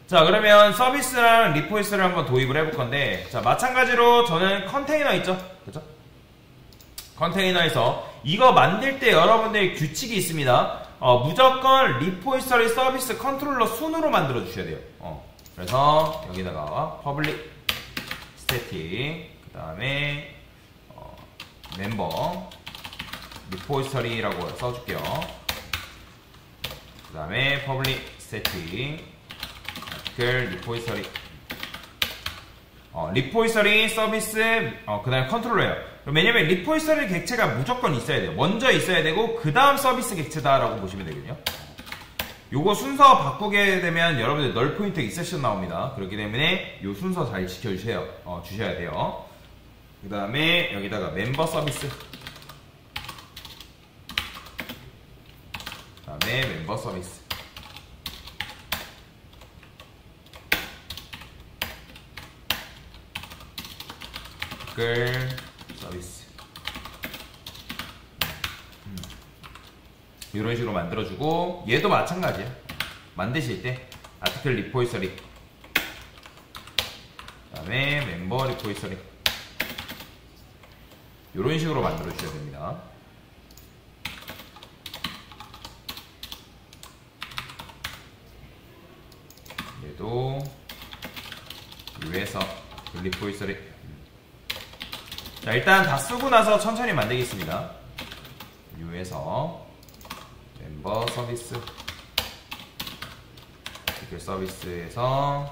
자, 그러면 서비스랑 리포지터리를 한번 도입을 해볼 건데, 자, 마찬가지로 저는 컨테이너 있죠? 그죠? 컨테이너에서 이거 만들 때 여러분들의 규칙이 있습니다. 무조건 리포지터리 서비스 컨트롤러 순으로 만들어 주셔야 돼요. 그래서 여기다가 퍼블릭 스태틱, 그 다음에 멤버 리포지터리라고 써줄게요. 그 다음에 퍼블릭 스태틱 리포지터리 리포지터리 서비스 그 다음에 컨트롤러예요. 왜냐면 리포지터리 객체가 무조건 있어야 돼요. 먼저 있어야 되고 그 다음 서비스 객체다라고 보시면 되거든요. 요거 순서 바꾸게 되면 여러분들 널 포인트 익셉션 나옵니다. 그렇기 때문에 요 순서 잘 지켜주셔야 돼요. 그 다음에 여기다가 멤버 서비스, 그 다음에 멤버 서비스, 서비스 이런 식으로 만들어주고, 얘도 마찬가지야. 만드실 때 아티클 리포지터리, 그 다음에 멤버 리포지터리 이런 식으로 만들어주셔야 됩니다. 얘도 위에서 리포지터리. 자, 일단 다 쓰고 나서 천천히 만들겠습니다. 위에서 멤버 서비스, 아티클 서비스에서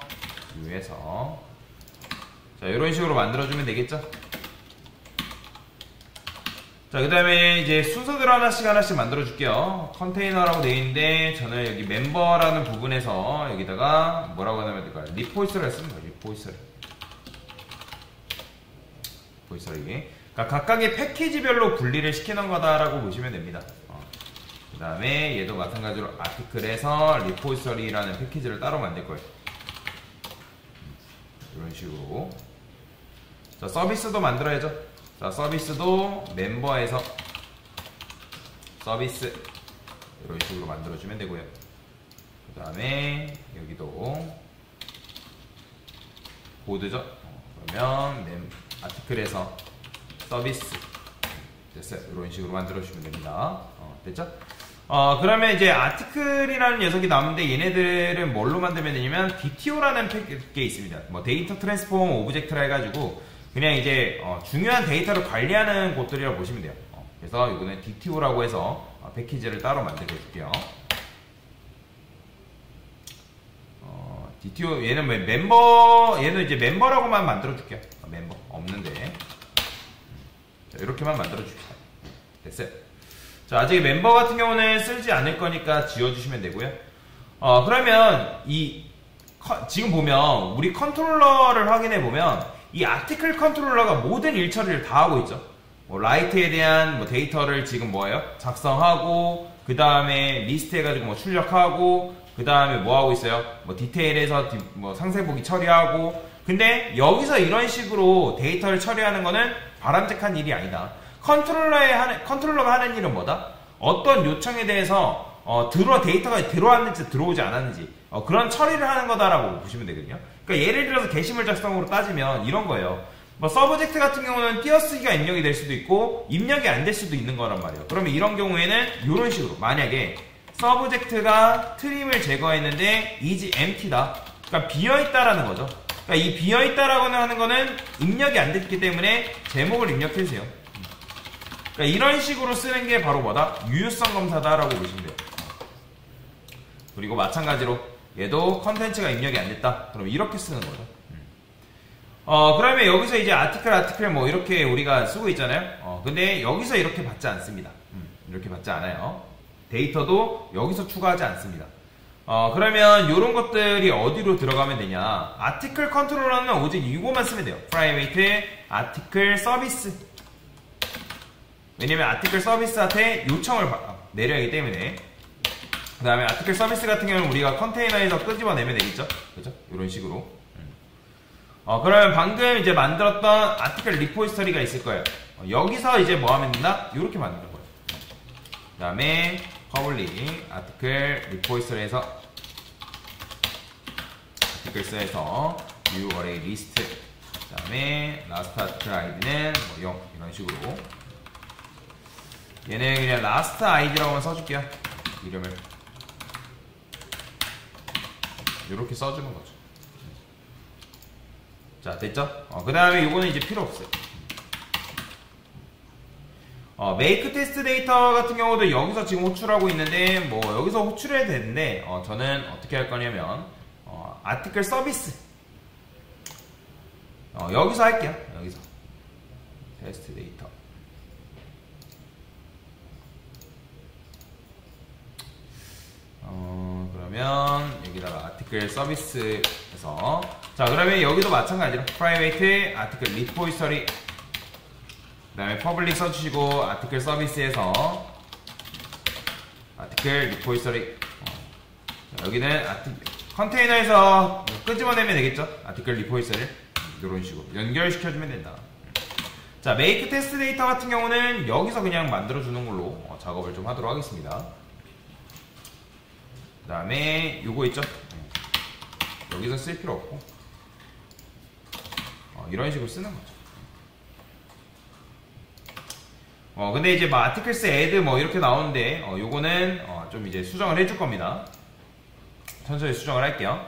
위에서, 자, 이런 식으로 만들어주면 되겠죠? 자, 그 다음에 이제 순서대로 하나씩 만들어 줄게요. 컨테이너라고 되어 있는데, 저는 여기 멤버라는 부분에서 여기다가 뭐라고 하면 될까요? 리포지터리를 쓰는 거예요. 리포지터리. 그러니까 각각의 패키지별로 분리를 시키는 거다라고 보시면 됩니다. 그 다음에 얘도 마찬가지로 아티클에서 리포지터리라는 패키지를 따로 만들 거예요. 이런 식으로. 자, 서비스도 만들어야죠. 자, 서비스도 멤버에서 서비스 이런 식으로 만들어주면 되고요. 그 다음에 여기도 보드죠. 그러면 아티클에서 서비스 됐어요. 이런 식으로 만들어주시면 됩니다. 됐죠? 그러면 이제 아티클이라는 녀석이 나오는데, 얘네들은 뭘로 만들면 되냐면 DTO라는 게 있습니다. 뭐 데이터 트랜스포머 오브젝트라 해가지고 그냥 이제 중요한 데이터를 관리하는 곳들이라고 보시면 돼요. 그래서 이거는 DTO라고 해서 패키지를 따로 만들어 줄게요. DTO 얘는 얘는 이제 멤버라고만 만들어 줄게요. 멤버 없는데, 자, 이렇게만 만들어 줍시다. 됐어요. 자, 아직 멤버 같은 경우는 쓰지 않을 거니까 지워주시면 되고요. 그러면 지금 보면 우리 컨트롤러를 확인해 보면 이 아티클 컨트롤러가 모든 일 처리를 다 하고 있죠. 뭐 라이트에 대한 뭐 데이터를 지금 뭐예요? 작성하고, 그 다음에 리스트 해가지고 뭐 출력하고, 그 다음에 뭐 하고 있어요? 뭐 디테일에서 뭐 상세 보기 처리하고. 근데 여기서 이런 식으로 데이터를 처리하는 거는 바람직한 일이 아니다. 컨트롤러가 하는 일은 뭐다? 어떤 요청에 대해서 데이터가 들어왔는지 들어오지 않았는지 그런 처리를 하는 거다라고 보시면 되거든요. 그러니까 예를 들어서 게시물 작성으로 따지면 이런 거예요. 뭐 서브젝트 같은 경우는 띄어쓰기가 입력이 될 수도 있고 입력이 안 될 수도 있는 거란 말이에요. 그러면 이런 경우에는 이런 식으로, 만약에 서브젝트가 트림을 제거했는데 is empty다. 그러니까 비어있다라는 거죠. 그러니까 이 비어있다라고 하는 거는 입력이 안 됐기 때문에 제목을 입력해주세요. 그러니까 이런 식으로 쓰는 게 바로 뭐다? 유효성 검사다라고 보시면 돼요. 그리고 마찬가지로 얘도 컨텐츠가 입력이 안 됐다. 그럼 이렇게 쓰는 거죠. 그러면 여기서 이제 아티클 뭐 이렇게 우리가 쓰고 있잖아요. 근데 여기서 이렇게 받지 않습니다. 이렇게 받지 않아요. 데이터도 여기서 추가하지 않습니다. 그러면 이런 것들이 어디로 들어가면 되냐? 아티클 컨트롤러는 오직 이거만 쓰면 돼요. 프라이베이트 아티클 서비스. 왜냐면 아티클 서비스한테 요청을 내려야 하기 때문에. 그 다음에 아티클 서비스 같은 경우는 우리가 컨테이너에서 끄집어내면 되겠죠? 그죠? 이런 식으로. 그러면 방금 이제 만들었던 아티클 리포지터리가 있을 거예요. 여기서 이제 뭐 하면 된다? 이렇게 만드는 거예요. 그 다음에 퍼블릭 아티클 리포지터리에서 articles에서 new array list. 그 다음에 last article id는 뭐 0 이런 식으로. 얘는 그냥 last id라고만 써줄게요. 이름을 이렇게 써주는 거죠. 자, 됐죠? 그 다음에 이거는 이제 필요 없어요. make test 데이터 같은 경우도 여기서 지금 호출하고 있는데, 뭐, 여기서 호출해야 되는데, 저는 어떻게 할 거냐면, article 서비스. 여기서 할게요. 여기서. test 데이터. 그러면, 여기다가 article 서비스에서, 자, 그러면 여기도 마찬가지로, private article repository. 그 다음에 public 써주시고 article 서비스에서 article repository. 여기는 컨테이너에서 끄집어내면 되겠죠. article repository 이런 식으로 연결시켜주면 된다. 자, make test 데이터 같은 경우는 여기서 그냥 만들어주는 걸로 작업을 좀 하도록 하겠습니다. 그 다음에 요거 있죠. 여기서 쓸 필요 없고 이런 식으로 쓰는 거죠. 근데 이제 뭐 articles add 뭐 이렇게 나오는데 요거는 좀 이제 수정을 해줄 겁니다. 천천히 수정을 할게요.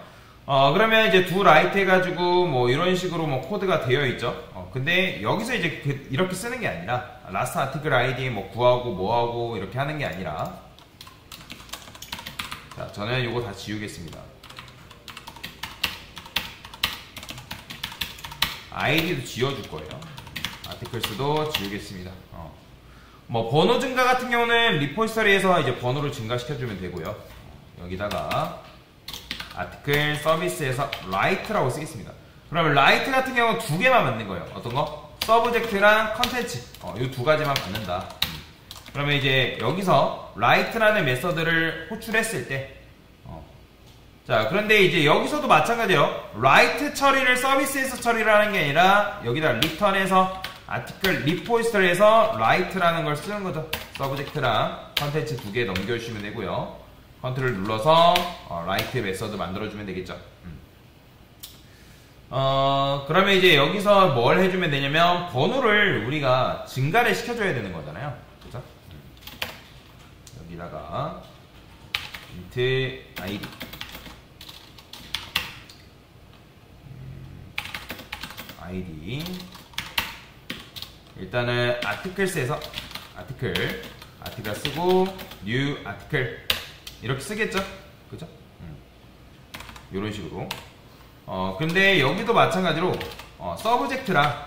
그러면 이제 do write 해가지고 뭐 이런 식으로 뭐 코드가 되어 있죠. 근데 여기서 이제 이렇게 쓰는 게 아니라 last article id 뭐 구하고 뭐하고 이렇게 하는 게 아니라, 자, 저는 요거 다 지우겠습니다. id도 지워줄 거예요. articles도 지우겠습니다. 뭐 번호 증가 같은 경우는 리포지터리에서 이제 번호를 증가시켜주면 되고요. 여기다가 article 서비스에서 write라고 쓰겠습니다. 그러면 write 같은 경우는 두 개만 받는 거예요. 어떤 거? subject랑 content. 이 두 가지만 받는다. 그러면 이제 여기서 write라는 메서드를 호출했을 때, 자, 그런데 이제 여기서도 마찬가지예요. write 처리를 서비스에서 처리를 하는 게 아니라 여기다 return에서 article repository에서 write라는 걸 쓰는 거죠. subject랑 컨텐츠 두 개 넘겨주시면 되고요. 컨트롤 눌러서 write 메서드 만들어주면 되겠죠. 그러면 이제 여기서 뭘 해주면 되냐면 번호를 우리가 증가를 시켜줘야 되는 거잖아요. 그죠? 여기다가 int id id 일단은 articles에서 article 쓰고 new article 이렇게 쓰겠죠? 그죠? 이런 식으로. 근데 여기도 마찬가지로 subject랑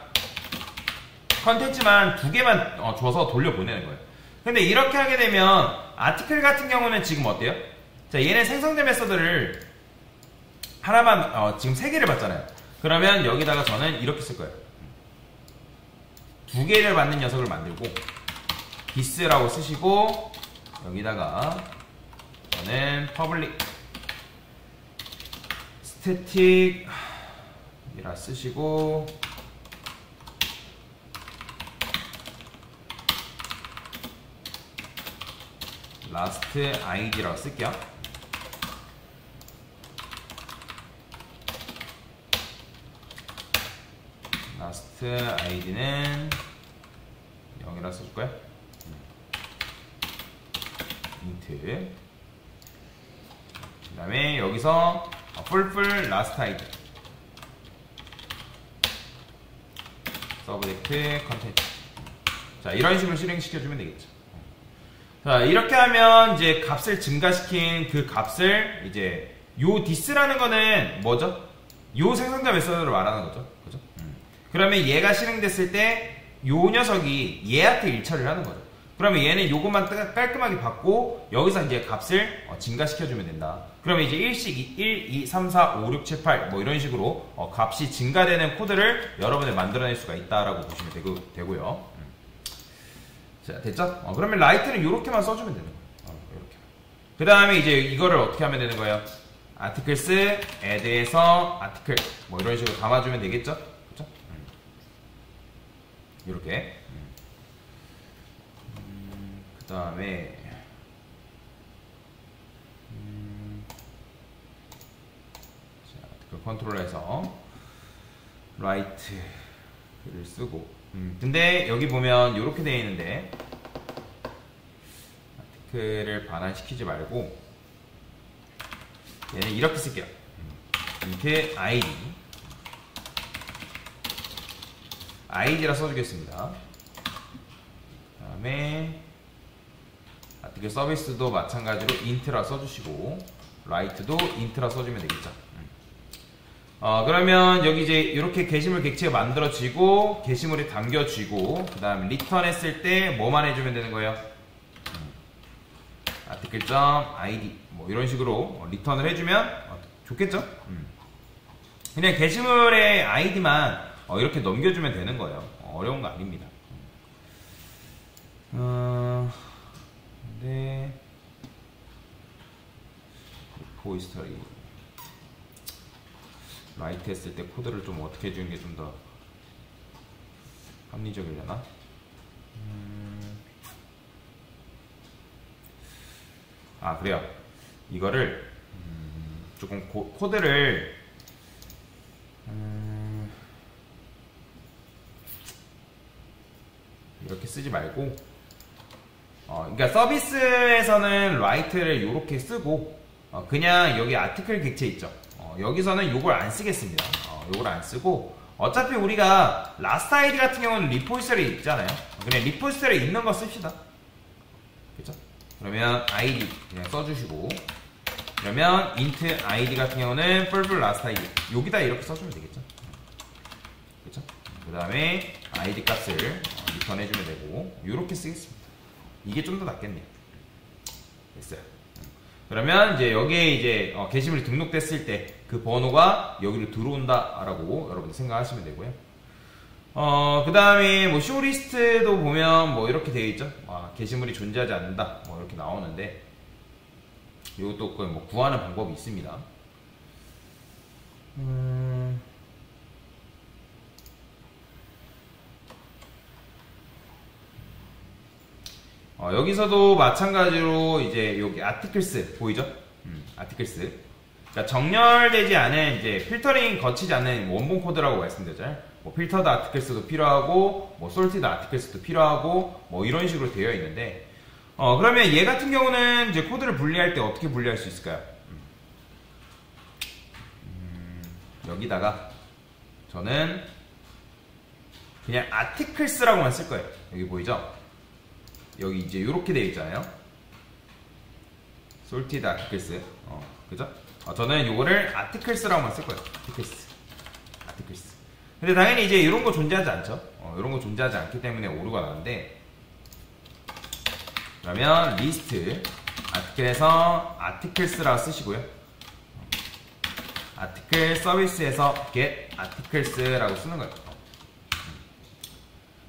컨텐츠만 두 개만 줘서 돌려보내는 거예요. 근데 이렇게 하게 되면 article 같은 경우는 지금 어때요? 자, 얘네 생성된 메서드를 하나만 지금 세 개를 받잖아요. 그러면 여기다가 저는 이렇게 쓸 거예요. 두 개를 받는 녀석을 만들고 this라고 쓰시고 여기다가 저는 public static 이라 쓰시고 last id라고 쓸게요. last id는 0이라 써줄까요? int 그 다음에 여기서 fulfill last id subject content. 자, 이런 식으로 실행시켜주면 되겠죠. 자, 이렇게 하면 이제 값을 증가시킨 그 값을 이제 요 this라는 거는 뭐죠? 요 생성자 메서드로 말하는 거죠. 그죠? 그러면 얘가 실행됐을 때 요 녀석이 얘한테 일처리를 하는 거죠. 그러면 얘는 요것만 깔끔하게 받고 여기서 이제 값을 증가시켜주면 된다. 그러면 이제 1씩 1, 2, 3, 4, 5, 6, 7, 8 뭐 이런 식으로 값이 증가되는 코드를 여러분이 만들어낼 수가 있다라고 보시면 되고요. 자, 됐죠? 그러면 라이트는 이렇게만 써주면 되는 거예요. 이렇게. 그 다음에 이제 이거를 어떻게 하면 되는 거예요? articles add에서 article 뭐 이런 식으로 담아주면 되겠죠? 그렇죠? 이렇게. 그 다음에 자, 그 컨트롤러에서 라이트를 쓰고 근데 여기 보면 이렇게 되어 있는데 아티클을 반환시키지 말고 얘는 이렇게 쓸게요. 이렇게 id라 써주겠습니다. 그 다음에 아티클 서비스도 마찬가지로 int라 써주시고 라이트도 int라 써주면 되겠죠. 그러면 여기 이제 이렇게 게시물 객체가 만들어지고 게시물이 담겨지고 그 다음 리턴 했을 때 뭐만 해주면 되는 거예요? article.id 뭐 이런 식으로 리턴을 해주면 좋겠죠? 그냥 게시물의 id만 이렇게 넘겨주면 되는 거예요. 어려운 거 아닙니다. 근데 포이스터리 라이트 했을 때 코드를 좀 어떻게 해주는 게 좀 더 합리적이려나? 그래요. 이거를 조금 코드를 이렇게 쓰지 말고 그러니까 서비스에서는 라이트를 이렇게 쓰고 그냥 여기 아티클 객체 있죠. 여기서는 요걸 안 쓰겠습니다. 요걸 안 쓰고 어차피 우리가 라스트 아이디 같은 경우는 리포지터리 있잖아요. 그냥 리포지터리 있는 거 씁시다. 그쵸? 그러면 id 그냥 써주시고 그러면 int id 같은 경우는 뿔뿔 라스트 아이디 여기다 이렇게 써주면 되겠죠. 그쵸? 그 다음에 id 값을 리턴해주면 되고 요렇게 쓰겠습니다. 이게 좀 더 낫겠네요. 됐어요. 그러면 이제 여기에 이제 게시물이 등록됐을 때 그 번호가 여기로 들어온다라고 여러분들 생각하시면 되고요. 그 다음에 뭐 쇼리스트도 보면 뭐 이렇게 되어 있죠. 게시물이 존재하지 않는다 뭐 이렇게 나오는데 이것도 뭐 구하는 방법이 있습니다. 여기서도 마찬가지로 이제 여기 아티클스 보이죠? 아티클스. 그러니까 정렬되지 않은 이제 필터링 거치지 않는 원본 코드라고 말씀드렸잖아요. 뭐 필터드 아티클스도 필요하고 뭐 솔티드 아티클스도 필요하고 뭐 이런 식으로 되어 있는데 그러면 얘 같은 경우는 이제 코드를 분리할 때 어떻게 분리할 수 있을까요? 여기다가 저는 그냥 아티클스라고만 쓸 거예요. 여기 보이죠? 여기 이제 이렇게 되어 있잖아요. 솔티드 아티클스. 그죠? 저는 요거를 아티클스라고만 쓸 거예요. 아티클스. 근데 당연히 이제 이런 거 존재하지 않죠. 이런 거 존재하지 않기 때문에 오류가 나는데 그러면 리스트 아티클에서 아티클스라고 쓰시고요. 아티클 서비스에서 get articles라고 쓰는 거예요.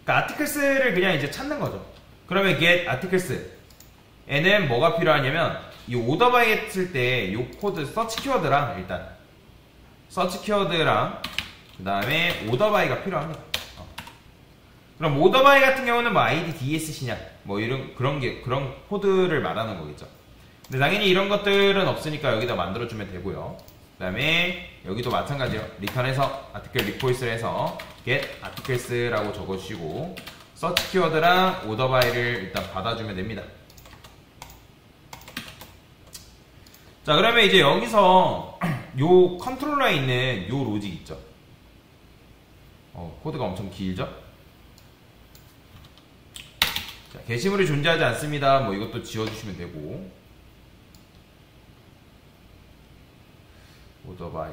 그러니까 아티클스를 그냥 이제 찾는 거죠. 그러면 get articles에는 뭐가 필요하냐면 이 오더 바이 했을 때 이 코드 서치 키워드랑 일단 서치 키워드랑 그 다음에 오더 바이가 필요합니다. 그럼 오더 바이 같은 경우는 뭐 id ds시냐 뭐 이런 그런 코드를 말하는 거겠죠. 근데 당연히 이런 것들은 없으니까 여기다 만들어주면 되고요. 그 다음에 여기도 마찬가지예요. 리턴해서 아티클 리포이스를 해서 get articles라고 적어주시고 서치 키워드랑 오더 바이를 일단 받아주면 됩니다. 자, 그러면 이제 여기서 요 컨트롤러에 있는 요 로직 있죠. 코드가 엄청 길죠? 자, 게시물이 존재하지 않습니다. 뭐 이것도 지워주시면 되고. 오더 바이.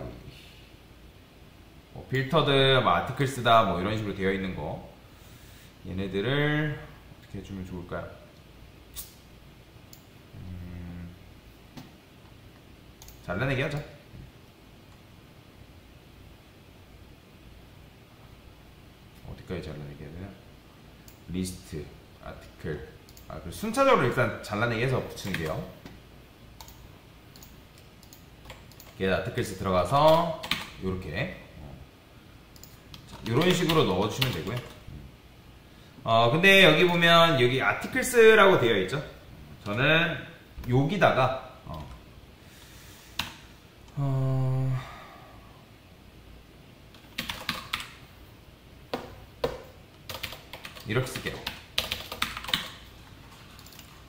필터드, 뭐 아티클스다, 뭐 이런 식으로 되어 있는 거. 얘네들을 어떻게 해주면 좋을까요? 잘라내기 하자. 어디까지 잘라내기 해야 되나? 리스트, 아티클. 순차적으로 일단 잘라내기 해서 붙이는 게요. get articles 들어가서 요렇게 이런 식으로 넣어주시면 되고요. 근데 여기 보면 여기 articles라고 되어 있죠. 저는 여기다가 이렇게 쓸게요.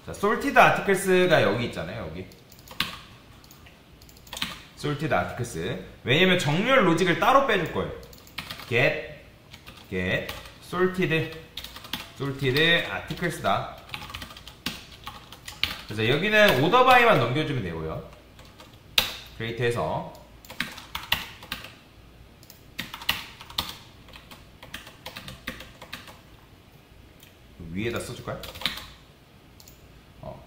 자, sorted articles가 여기 있잖아요. 여기 sorted articles. 왜냐면 정렬 로직을 따로 빼줄 거예요. get sorted articles다. 그래서 여기는 order by만 넘겨주면 되고요. create해서 위에다 써줄까요?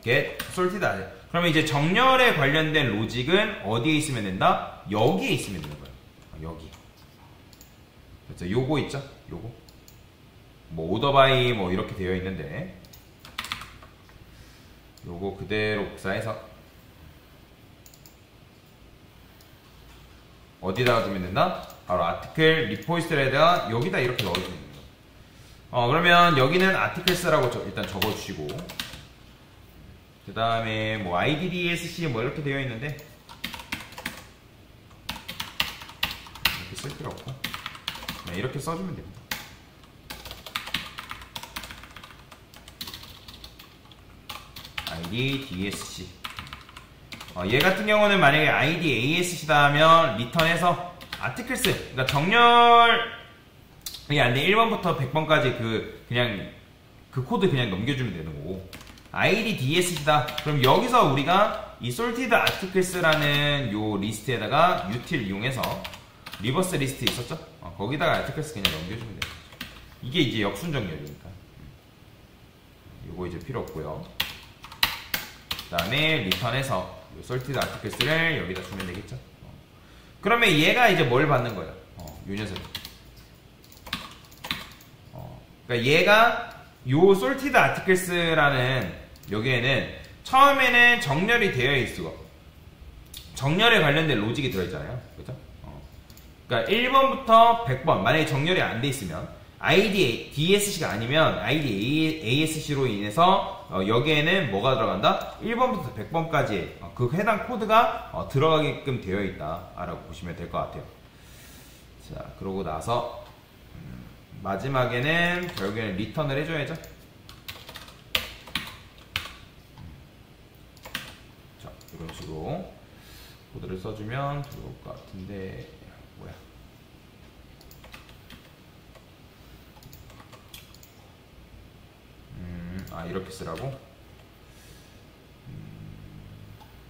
get sorted articles. 그러면 이제 정렬에 관련된 로직은 어디에 있으면 된다? 여기에 있으면 되는 거예요. 여기. 그렇죠? 요거 있죠? 요거. 뭐 order by 뭐 이렇게 되어 있는데 요거 그대로 복사해서 어디다가 두면 된다? 바로 article repository에다가 여기다 이렇게 넣어주면 됩니다. 그러면 여기는 articles라고 일단 적어주시고, 그 다음에 뭐 IDDSC 뭐 이렇게 되어 있는데 이렇게 쓸 필요 없고, 네, 이렇게 써주면 됩니다. IDDSC. 얘 같은 경우는 만약에 IDASC다 하면 리턴해서 articles, 그러니까 정렬이 안 돼 1번부터 100번까지 그냥 그 코드 그냥 넘겨주면 되는 거고, IDDSC다 그럼 여기서 우리가 이 sorted articles라는 요 리스트에다가 util 이용해서 리버스 리스트 있었죠? 거기다가 articles 그냥 넘겨주면 돼요. 이게 이제 역순 정렬이니까 요거 이제 필요 없고요. 그 다음에 리턴해서 sorted articles를 여기다 주면 되겠죠? 그러면 얘가 이제 뭘 받는 거예요? 요 녀석이. 그러니까 얘가 요 sorted articles라는 여기에는 처음에는 정렬이 되어 있고 정렬에 관련된 로직이 들어있잖아요. 그죠? 그러니까 1번부터 100번 만약에 정렬이 안 돼 있으면 IDDSC가 아니면 IDASC로 인해서 여기에는 뭐가 들어간다? 1번부터 100번까지 그 해당 코드가 들어가게끔 되어 있다 라고 보시면 될 것 같아요. 자, 그러고 나서 마지막에는 결국에는 리턴을 해줘야죠. 자, 이런 식으로 코드를 써주면 들어올 것 같은데 뭐야? 이렇게 쓰라고?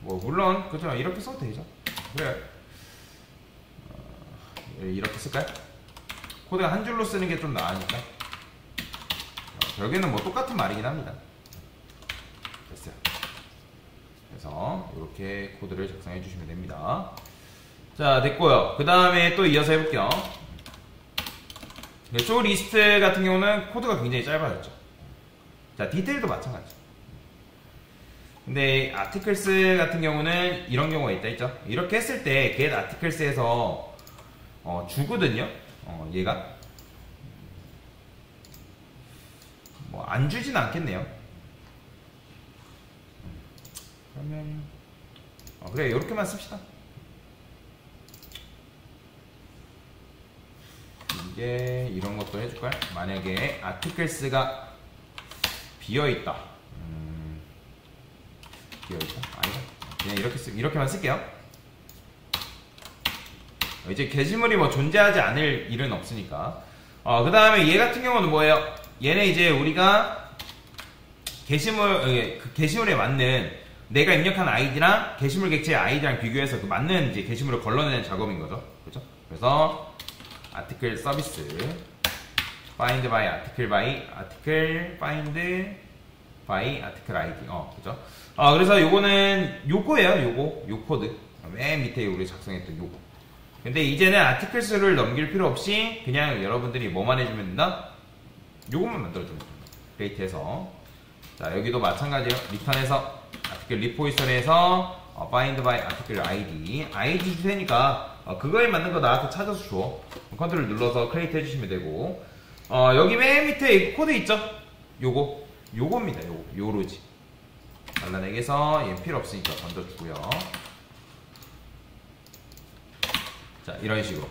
뭐 물론 그죠, 이렇게 써도 되죠. 그래. 이렇게 쓸까요? 코드가 한 줄로 쓰는 게 좀 나으니까. 결국에는 뭐 똑같은 말이긴 합니다. 됐어요. 그래서 이렇게 코드를 작성해 주시면 됩니다. 자, 됐고요. 그 다음에 또 이어서 해볼게요. 쇼 리스트 같은 경우는 코드가 굉장히 짧아졌죠. 자, 디테일도 마찬가지. 근데 articles 같은 경우는 이런 경우가 있다 했죠. 이렇게 했을 때 get articles에서 주거든요. 얘가 뭐 안 주진 않겠네요. 그러면 그래, 이렇게만 씁시다. 이게 이런 것도 해줄까요? 만약에 articles가 비어있다. 비어있다? 아니다. 그냥 이렇게만 쓸게요. 이제 게시물이 뭐 존재하지 않을 일은 없으니까. 그 다음에 얘 같은 경우는 뭐예요? 얘는 이제 우리가 게시물에 맞는 내가 입력한 아이디랑 게시물 객체의 아이디랑 비교해서 그 맞는 이제 게시물을 걸러내는 작업인 거죠. 그렇죠? 그래서 article 서비스 find by article find by article id. 그죠? 그래서 요거는 요거예요. 요 코드. 맨 밑에 우리 작성했던 요거. 근데 이제는 articles를 넘길 필요 없이 그냥 여러분들이 뭐만 해주면 된다? 요것만 만들어주면 됩니다. create해서. 자, 여기도 마찬가지예요. 리턴해서 article repository에서 find by article id 줄 테니까 그거에 맞는 거 나한테 찾아서 줘. 컨트롤 눌러서 create 해주시면 되고, 여기 맨 밑에 코드 있죠? 요겁니다. 요로지. 잘라내기해서 얘 필요 없으니까 던져주고요. 자, 이런 식으로.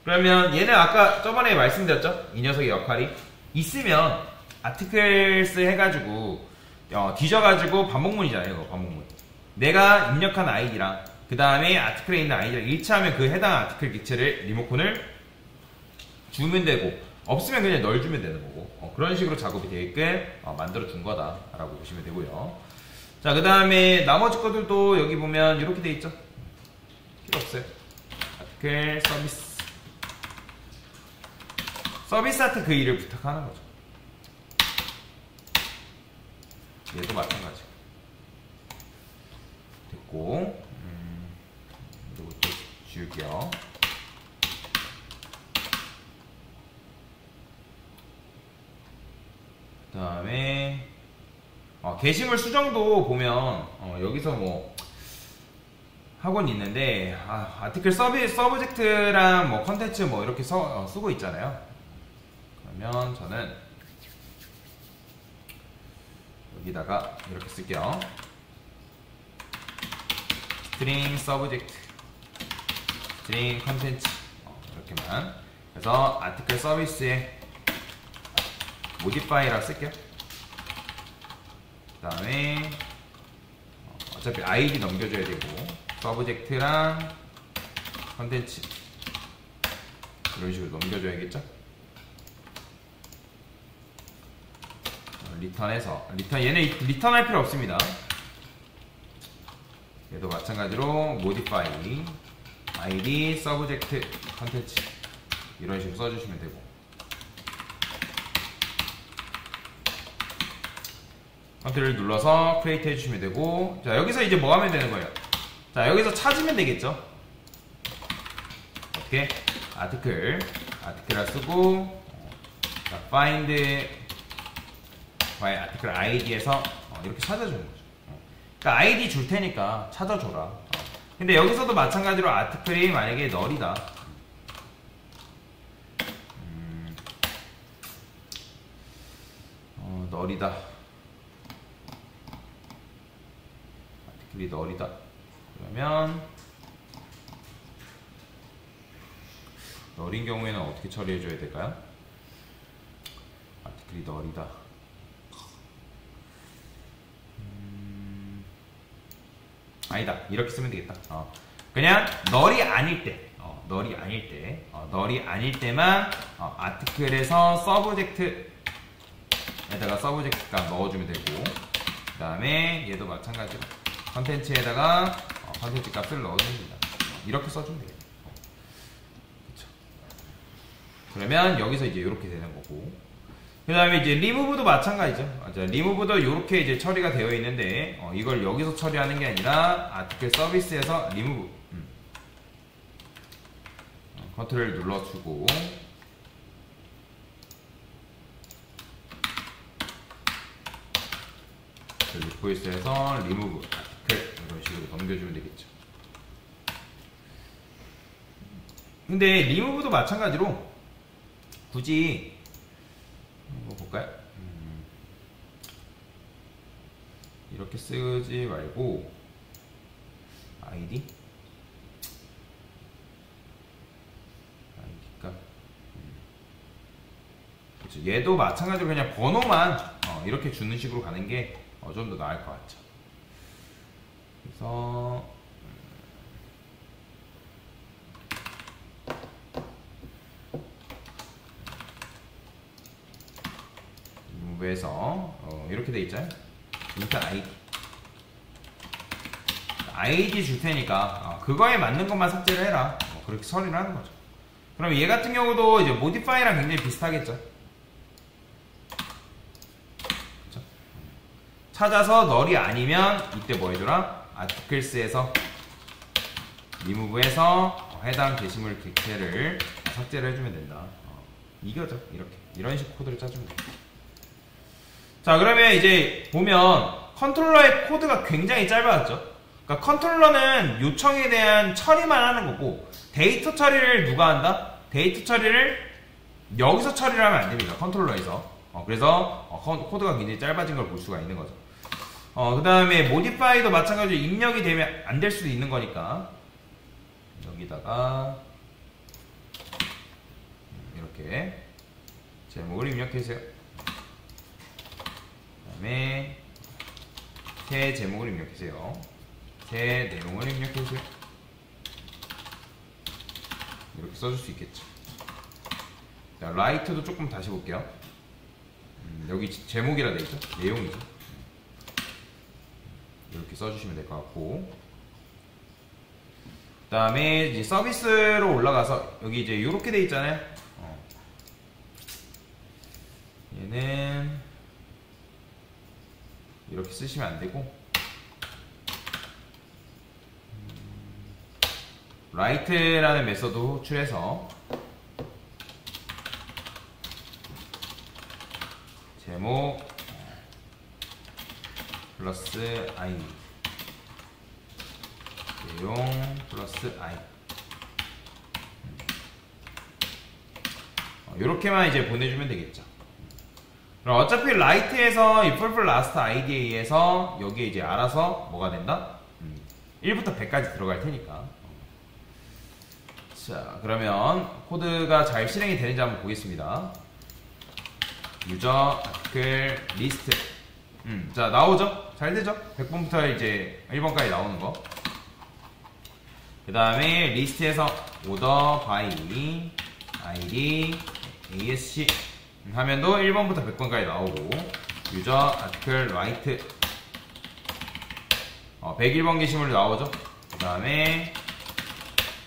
그러면 얘는 아까 저번에 말씀드렸죠? 이 녀석의 역할이 있으면 아티클스 해가지고 뒤져가지고 반복문이잖아요. 이거 반복문. 내가 입력한 아이디랑 그 다음에 아티클에 있는 아이디랑 일치하면 그 해당 아티클 객체를 리모컨을 주면 되고, 없으면 그냥 널 주면 되는 거고, 그런 식으로 작업이 되게끔 만들어 준 거다라고 보시면 되고요. 자, 그 다음에 나머지 것들도 여기 보면 이렇게 돼 있죠. 필요 없어요. 아티클 서비스. 서비스한테 그 일을 부탁하는 거죠. 얘도 마찬가지. 됐고, 이것도 지울게요. 그 다음에 게시물 수정도 보면 여기서 뭐 학원 있는데 아티클 서브젝트랑 뭐 컨텐츠 뭐 이렇게 쓰고 있잖아요. 그러면 저는 여기다가 이렇게 쓸게요. 스트링 서브젝트, 스트링 컨텐츠 이렇게만. 그래서 아티클 서비스에 모디파이라 쓸게요. 그 다음에 어차피 아이디 넘겨줘야 되고, 서브젝트랑 컨텐츠 이런 식으로 넘겨줘야겠죠. 리턴해서 얘는 리턴할 필요 없습니다. 얘도 마찬가지로 모디파이 아이디 서브젝트 컨텐츠 이런 식으로 써주시면 되고, 컨트롤 눌러서 크리에이트 해주시면 되고, 자, 여기서 이제 뭐 하면 되는 거예요? 자, 여기서 찾으면 되겠죠? 어떻게? 아티클을 쓰고, 자, find by 아티클 id에서 이렇게 찾아주는 거죠. 그러니까 아이디 줄 테니까 찾아줘라. 근데 여기서도 마찬가지로 아티클이 만약에 널이다. 널이다. 아티클이 널이다. 그러면 널인 경우에는 어떻게 처리해줘야 될까요? 아티클이 널이다. 아니다. 이렇게 쓰면 되겠다. 그냥 널이 아닐 때, 널이 아닐 때만 아티클에서 서브젝트에다가 서브젝트 값 넣어주면 되고, 그 다음에 얘도 마찬가지로 컨텐츠에다가 컨텐츠 값을 넣어줍니다. 이렇게 써주면 되겠다. 그쵸. 그러면 여기서 이제 이렇게 되는 거고, 그 다음에 이제 리무브도 마찬가지죠. 리무브도 이렇게 이제 처리가 되어 있는데, 이걸 여기서 처리하는 게 아니라 아티클 서비스에서 리무브 컨트롤 눌러주고, 리포이스에서 리무브 아티클 이런 식으로 넘겨주면 되겠죠. 근데 리무브도 마찬가지로 굳이 한번 볼까요? 이렇게 쓰지 말고 아이디 값 그렇죠. 얘도 마찬가지로 그냥 번호만 이렇게 주는 식으로 가는 게 좀 더 나을 것 같죠. 그래서 리무브에서 이렇게 돼 있잖아요. 일단 아이디 줄 테니까 그거에 맞는 것만 삭제를 해라. 그렇게 처리를 하는 거죠. 그럼 얘 같은 경우도 이제 모디파이랑 굉장히 비슷하겠죠. 그쵸? 찾아서 널이 아니면 이때 뭐 해줘라? 아티클스에서 리무브에서 해당 게시물 객체를 삭제를 해주면 된다. 이거죠. 이런 식으로 코드를 짜주면 돼요. 자, 그러면 이제 보면 컨트롤러의 코드가 굉장히 짧아졌죠. 그러니까 컨트롤러는 요청에 대한 처리만 하는 거고, 데이터 처리를 누가 한다? 데이터 처리를 여기서 처리를 하면 안 됩니다. 컨트롤러에서. 그래서 코드가 굉장히 짧아진 걸 볼 수가 있는 거죠. 그 다음에 모디파이도 마찬가지로 입력이 되면 안 될 수도 있는 거니까 여기다가 이렇게 제목을 입력해주세요. 그 다음에 새 제목을 입력해주세요. 새 내용을 입력해주세요. 이렇게 써줄 수 있겠죠. 자, 라이트도 조금 다시 볼게요. 여기 제목이라 되어있죠? 내용이죠. 이렇게 써주시면 될 것 같고, 그 다음에 이제 서비스로 올라가서 여기 이제 이렇게 돼 있잖아요. 얘는 이렇게 쓰시면 안 되고, 라이트라는 메서드 호출해서 제목 플러스 i, 내용 플러스 i, 이렇게만 이제 보내주면 되겠죠. 그럼 어차피 라이트에서 이 풀풀 라스트 IDA에서 여기에 이제 알아서 뭐가 된다? 1부터 100까지 들어갈 테니까. 자, 그러면 코드가 잘 실행이 되는지 한번 보겠습니다. 유저 아티클 리스트. 자, 나오죠? 잘 되죠? 100번부터 이제 1번까지 나오는 거. 그 다음에 리스트에서 오더 바이 id asc 하면도 1번부터 100번까지 나오고, 유저 아티클 라이트 101번 게시물도 나오죠? 그 다음에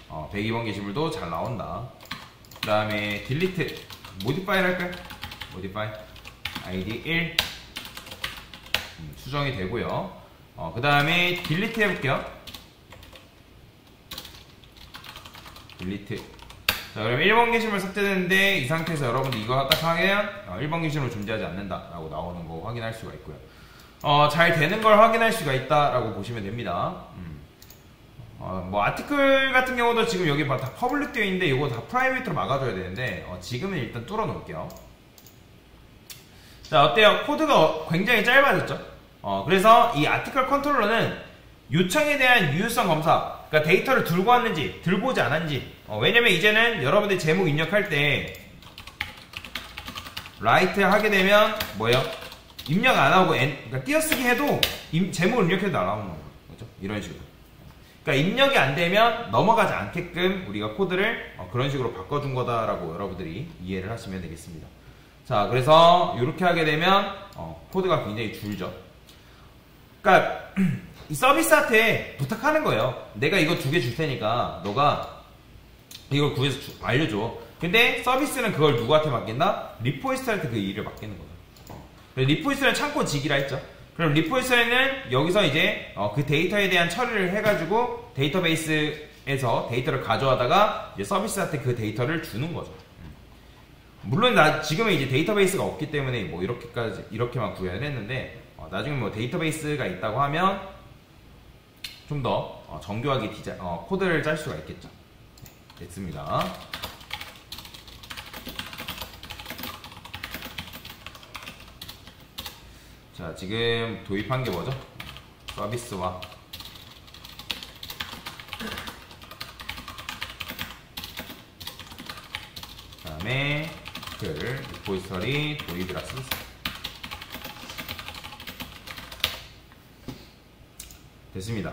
102번 게시물도 잘 나온다. 그 다음에 딜리트 모디파이를 할까요? 모디파이 id 1 수정이 되고요. 그 다음에 딜리트 해볼게요. 딜리트. 자, 그럼 1번 게시물 삭제되는데 이 상태에서 여러분들 이거 딱 하면 1번 게시물 존재하지 않는다 라고 나오는 거 확인할 수가 있고요. 잘 되는 걸 확인할 수가 있다 라고 보시면 됩니다. 뭐 아티클 같은 경우도 지금 여기 다 퍼블릭 되어 있는데 이거 다 프라이빗으로 막아줘야 되는데 지금은 일단 뚫어 놓을게요. 자, 어때요? 코드가 굉장히 짧아졌죠? 그래서 이 아티클 컨트롤러는 요청에 대한 유효성 검사, 그러니까 데이터를 들고 왔는지 들고 오지 않았는지, 왜냐면 이제는 여러분들이 제목 입력할 때 라이트 하게 되면 뭐예요? 입력 안 하고 그러니까 띄어쓰기 해도 제목을 입력해도 나오는 거예요. 그렇죠? 이런 식으로. 그러니까 입력이 안 되면 넘어가지 않게끔 우리가 코드를 그런 식으로 바꿔준 거다라고 여러분들이 이해를 하시면 되겠습니다. 자, 그래서 이렇게 하게 되면 코드가 굉장히 줄죠. 그러니까 이 서비스한테 부탁하는 거예요. 내가 이거 2개 줄 테니까 너가 이걸 구해서 알려줘. 근데 서비스는 그걸 누구한테 맡긴다? 리포지터리한테 그 일을 맡기는 거죠. 리포지터리는 창고 지기라 했죠. 그럼 리포지터리는 여기서 이제 그 데이터에 대한 처리를 해가지고 데이터베이스에서 데이터를 가져와다가 이제 서비스한테 그 데이터를 주는 거죠. 물론 지금은 이제 데이터베이스가 없기 때문에 뭐 이렇게만 구현을 했는데, 나중에 뭐 데이터베이스가 있다고 하면 좀 더 정교하게 코드를 짤 수가 있겠죠. 네, 됐습니다. 자, 지금 도입한 게 뭐죠? 서비스와 그 다음에 리포지터리 도입이라 쓰세요. 됐습니다.